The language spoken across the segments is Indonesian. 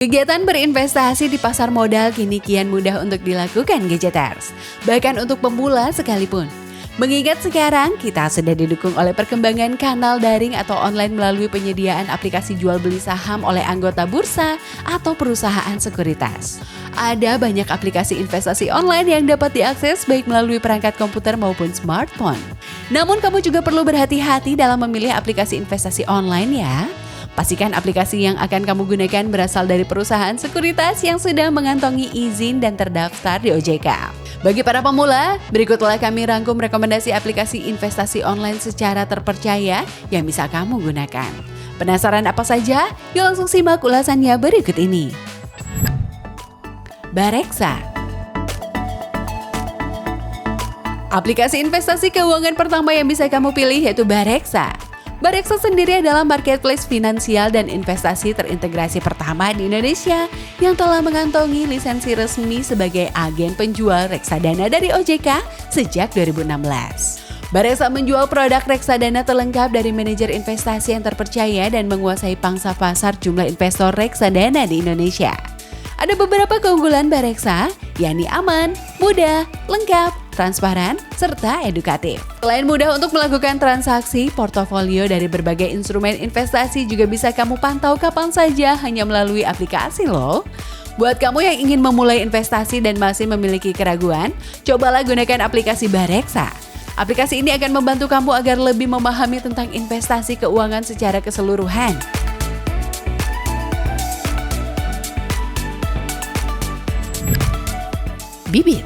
Kegiatan berinvestasi di pasar modal kini kian mudah untuk dilakukan gadgeters, bahkan untuk pemula sekalipun. Mengingat sekarang kita sudah didukung oleh perkembangan kanal daring atau online melalui penyediaan aplikasi jual beli saham oleh anggota bursa atau perusahaan sekuritas. Ada banyak aplikasi investasi online yang dapat diakses baik melalui perangkat komputer maupun smartphone. Namun kamu juga perlu berhati-hati dalam memilih aplikasi investasi online ya. Pastikan aplikasi yang akan kamu gunakan berasal dari perusahaan sekuritas yang sudah mengantongi izin dan terdaftar di OJK. Bagi para pemula, berikutlah kami rangkum rekomendasi aplikasi investasi online secara terpercaya yang bisa kamu gunakan. Penasaran apa saja? Yuk langsung simak ulasannya berikut ini. Bareksa. Aplikasi investasi keuangan pertama yang bisa kamu pilih yaitu Bareksa. Bareksa sendiri adalah marketplace finansial dan investasi terintegrasi pertama di Indonesia yang telah mengantongi lisensi resmi sebagai agen penjual reksadana dari OJK sejak 2016. Bareksa menjual produk reksadana terlengkap dari manajer investasi yang terpercaya dan menguasai pangsa pasar jumlah investor reksadana di Indonesia. Ada beberapa keunggulan Bareksa, yakni aman, mudah, lengkap, transparan, serta edukatif. Selain mudah untuk melakukan transaksi, portofolio dari berbagai instrumen investasi juga bisa kamu pantau kapan saja hanya melalui aplikasi loh. Buat kamu yang ingin memulai investasi dan masih memiliki keraguan, cobalah gunakan aplikasi Bareksa. Aplikasi ini akan membantu kamu agar lebih memahami tentang investasi keuangan secara keseluruhan. Bibit.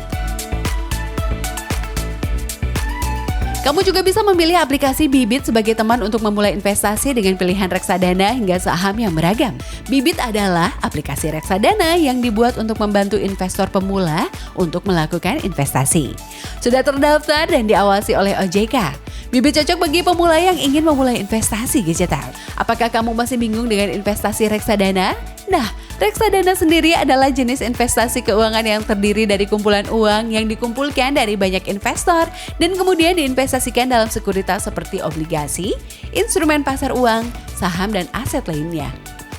Kamu juga bisa memilih aplikasi Bibit sebagai teman untuk memulai investasi dengan pilihan reksadana hingga saham yang beragam. Bibit adalah aplikasi reksadana yang dibuat untuk membantu investor pemula untuk melakukan investasi. Sudah terdaftar dan diawasi oleh OJK. Bibit cocok bagi pemula yang ingin memulai investasi gadgeter. Apakah kamu masih bingung dengan investasi reksadana? Nah, reksadana sendiri adalah jenis investasi keuangan yang terdiri dari kumpulan uang yang dikumpulkan dari banyak investor dan kemudian diinvestasikan dalam sekuritas seperti obligasi, instrumen pasar uang, saham, dan aset lainnya.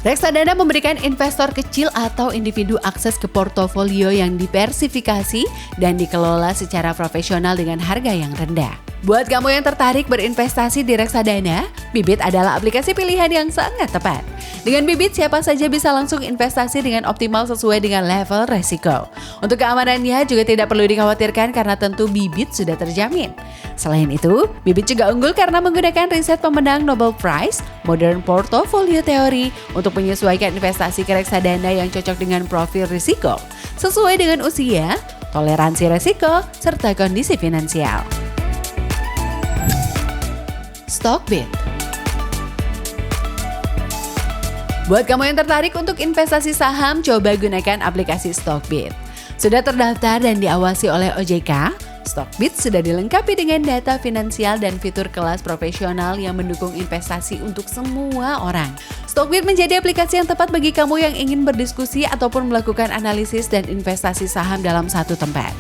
Reksadana memberikan investor kecil atau individu akses ke portofolio yang diversifikasi dan dikelola secara profesional dengan harga yang rendah. Buat kamu yang tertarik berinvestasi di reksadana, Bibit adalah aplikasi pilihan yang sangat tepat. Dengan Bibit, siapa saja bisa langsung investasi dengan optimal sesuai dengan level resiko. Untuk keamanannya juga tidak perlu dikhawatirkan karena tentu Bibit sudah terjamin. Selain itu, Bibit juga unggul karena menggunakan riset pemenang Nobel Prize, Modern Portfolio Theory untuk menyesuaikan investasi ke reksadana yang cocok dengan profil risiko, sesuai dengan usia, toleransi risiko, serta kondisi finansial. Stockbit. Buat kamu yang tertarik untuk investasi saham, coba gunakan aplikasi Stockbit. Sudah terdaftar dan diawasi oleh OJK, Stockbit sudah dilengkapi dengan data finansial dan fitur kelas profesional yang mendukung investasi untuk semua orang. Stockbit menjadi aplikasi yang tepat bagi kamu yang ingin berdiskusi ataupun melakukan analisis dan investasi saham dalam satu tempat.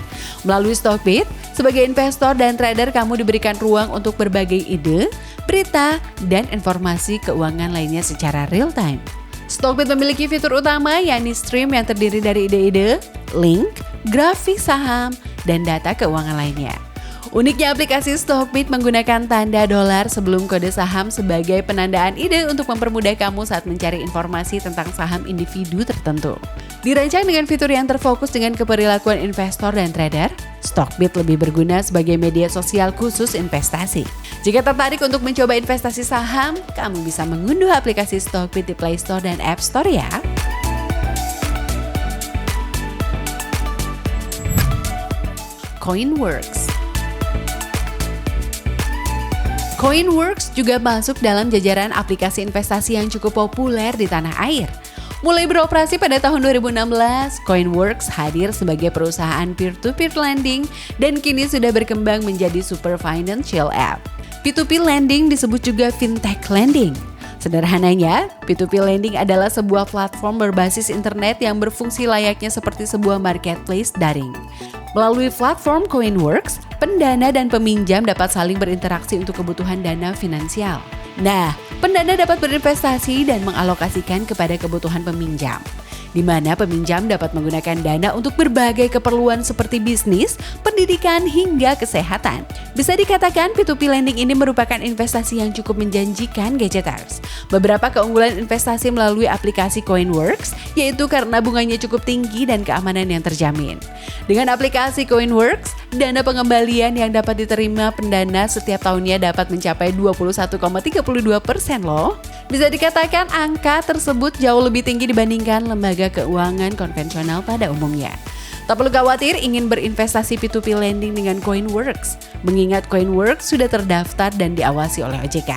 Melalui Stockbit, sebagai investor dan trader kamu diberikan ruang untuk berbagai ide, berita, dan informasi keuangan lainnya secara real time. Stockbit memiliki fitur utama yakni stream yang terdiri dari ide-ide, link, grafik saham, dan data keuangan lainnya. Uniknya aplikasi Stockbit menggunakan tanda dolar sebelum kode saham sebagai penandaan ide untuk mempermudah kamu saat mencari informasi tentang saham individu tertentu. Dirancang dengan fitur yang terfokus dengan keperilakuan investor dan trader, Stockbit lebih berguna sebagai media sosial khusus investasi. Jika tertarik untuk mencoba investasi saham, kamu bisa mengunduh aplikasi Stockbit di Play Store dan App Store ya. Coinworks. Coinworks juga masuk dalam jajaran aplikasi investasi yang cukup populer di tanah air. Mulai beroperasi pada tahun 2016, Coinworks hadir sebagai perusahaan peer-to-peer lending dan kini sudah berkembang menjadi super financial app. P2P lending disebut juga fintech lending. Sederhananya, P2P lending adalah sebuah platform berbasis internet yang berfungsi layaknya seperti sebuah marketplace daring. Melalui platform Coinworks, pendana dan peminjam dapat saling berinteraksi untuk kebutuhan dana finansial. Nah, pendana dapat berinvestasi dan mengalokasikan kepada kebutuhan peminjam. di mana peminjam dapat menggunakan dana untuk berbagai keperluan seperti bisnis, pendidikan, hingga kesehatan. Bisa dikatakan P2P lending ini merupakan investasi yang cukup menjanjikan gadgeters. Beberapa keunggulan investasi melalui aplikasi Coinworks, yaitu karena bunganya cukup tinggi dan keamanan yang terjamin. Dengan aplikasi Coinworks, dana pengembalian yang dapat diterima pendana setiap tahunnya dapat mencapai 21,32% loh. Bisa dikatakan angka tersebut jauh lebih tinggi dibandingkan lembaga keuangan konvensional pada umumnya. Tak perlu khawatir ingin berinvestasi P2P lending dengan Coinworks, mengingat Coinworks sudah terdaftar dan diawasi oleh OJK.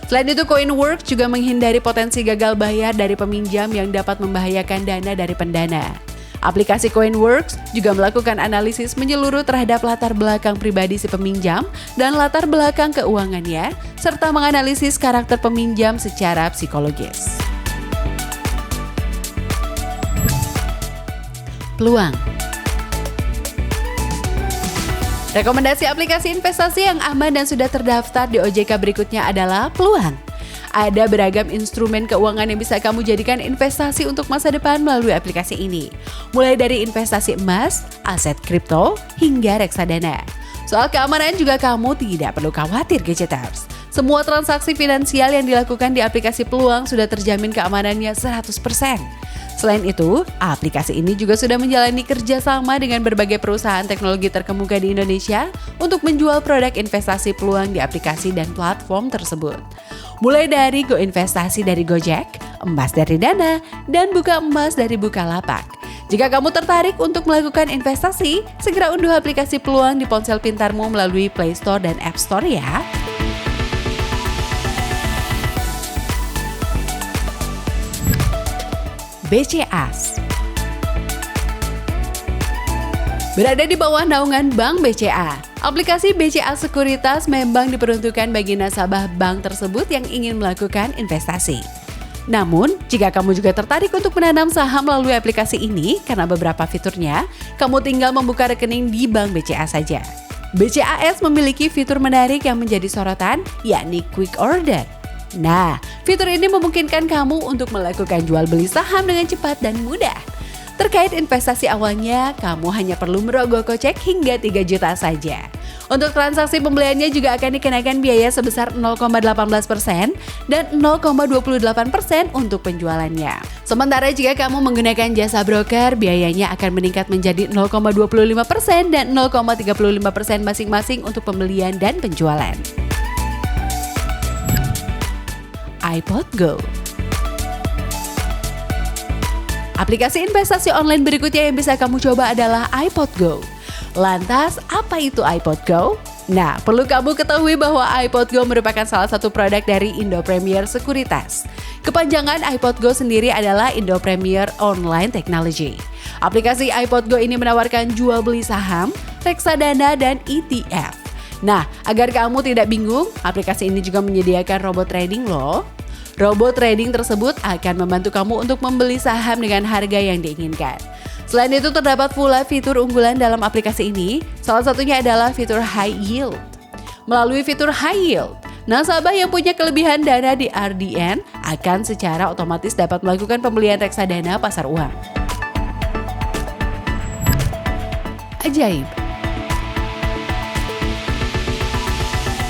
Selain itu, Coinworks juga menghindari potensi gagal bayar dari peminjam yang dapat membahayakan dana dari pendana. Aplikasi Coinworks juga melakukan analisis menyeluruh terhadap latar belakang pribadi si peminjam dan latar belakang keuangannya, serta menganalisis karakter peminjam secara psikologis. Peluang. Rekomendasi aplikasi investasi yang aman dan sudah terdaftar di OJK berikutnya adalah peluang. Ada beragam instrumen keuangan yang bisa kamu jadikan investasi untuk masa depan melalui aplikasi ini. Mulai dari investasi emas, aset kripto, hingga reksadana. Soal keamanan juga kamu tidak perlu khawatir gadgeters. Semua transaksi finansial yang dilakukan di aplikasi Peluang sudah terjamin keamanannya 100%. Selain itu, aplikasi ini juga sudah menjalani kerjasama dengan berbagai perusahaan teknologi terkemuka di Indonesia untuk menjual produk investasi peluang di aplikasi dan platform tersebut. Mulai dari Go Investasi dari Gojek, Emas dari Dana, dan Buka Emas dari Bukalapak. Jika kamu tertarik untuk melakukan investasi, segera unduh aplikasi Peluang di ponsel pintarmu melalui Play Store dan App Store ya. BCA. Berada di bawah naungan Bank BCA, aplikasi BCA Sekuritas memang diperuntukkan bagi nasabah bank tersebut yang ingin melakukan investasi. Namun, jika kamu juga tertarik untuk menanam saham melalui aplikasi ini, karena beberapa fiturnya, kamu tinggal membuka rekening di Bank BCA saja. BCAS memiliki fitur menarik yang menjadi sorotan, yakni Quick Order. Nah, fitur ini memungkinkan kamu untuk melakukan jual beli saham dengan cepat dan mudah. Terkait investasi awalnya, kamu hanya perlu merogoh kocek hingga 3 juta saja. Untuk transaksi pembeliannya juga akan dikenakan biaya sebesar 0,18% dan 0,28% untuk penjualannya. Sementara jika kamu menggunakan jasa broker, biayanya akan meningkat menjadi 0,25% dan 0,35% masing-masing untuk pembelian dan penjualan. iPod Go. Aplikasi investasi online berikutnya yang bisa kamu coba adalah iPod Go. Lantas, apa itu iPod Go? Nah, perlu kamu ketahui bahwa iPod Go merupakan salah satu produk dari Indo Premier Sekuritas. Kepanjangan iPod Go sendiri adalah Indo Premier Online Technology. Aplikasi iPod Go ini menawarkan jual beli saham, reksadana, dan ETF. Nah, agar kamu tidak bingung, aplikasi ini juga menyediakan robot trading loh. Robot trading tersebut akan membantu kamu untuk membeli saham dengan harga yang diinginkan. Selain itu, terdapat pula fitur unggulan dalam aplikasi ini, salah satunya adalah fitur High Yield. Melalui fitur High Yield, nasabah yang punya kelebihan dana di RDN akan secara otomatis dapat melakukan pembelian reksadana pasar uang. Ajaib.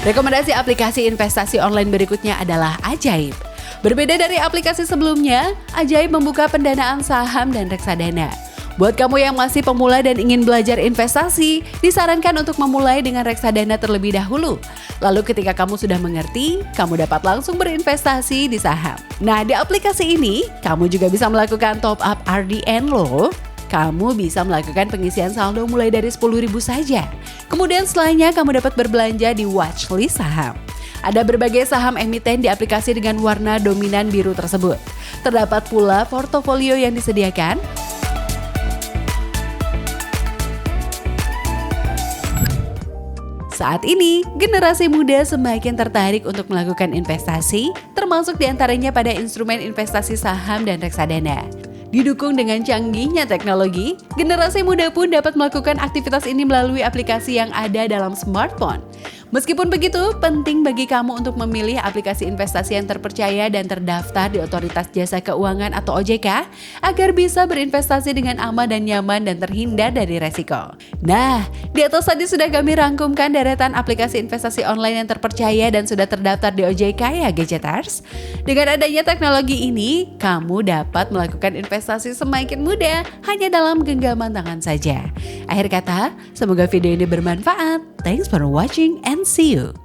Rekomendasi aplikasi investasi online berikutnya adalah Ajaib. Berbeda dari aplikasi sebelumnya, Ajaib membuka pendanaan saham dan reksadana. Buat kamu yang masih pemula dan ingin belajar investasi, disarankan untuk memulai dengan reksadana terlebih dahulu. Lalu ketika kamu sudah mengerti, kamu dapat langsung berinvestasi di saham. Nah, di aplikasi ini, kamu juga bisa melakukan top up RDN loh. Kamu bisa melakukan pengisian saldo mulai dari 10.000 saja. Kemudian setelahnya kamu dapat berbelanja di watchlist saham. Ada berbagai saham emiten di aplikasi dengan warna dominan biru tersebut. Terdapat pula portofolio yang disediakan. Saat ini, generasi muda semakin tertarik untuk melakukan investasi, termasuk diantaranya pada instrumen investasi saham dan reksadana. Didukung dengan canggihnya teknologi, generasi muda pun dapat melakukan aktivitas ini melalui aplikasi yang ada dalam smartphone. Meskipun begitu, penting bagi kamu untuk memilih aplikasi investasi yang terpercaya dan terdaftar di Otoritas Jasa Keuangan atau OJK agar bisa berinvestasi dengan aman dan nyaman dan terhindar dari resiko. Nah, di atas tadi sudah kami rangkumkan deretan aplikasi investasi online yang terpercaya dan sudah terdaftar di OJK ya Gadgeters. Dengan adanya teknologi ini, kamu dapat melakukan investasi semakin mudah hanya dalam genggaman tangan saja. Akhir kata, semoga video ini bermanfaat. Thanks for watching and see you.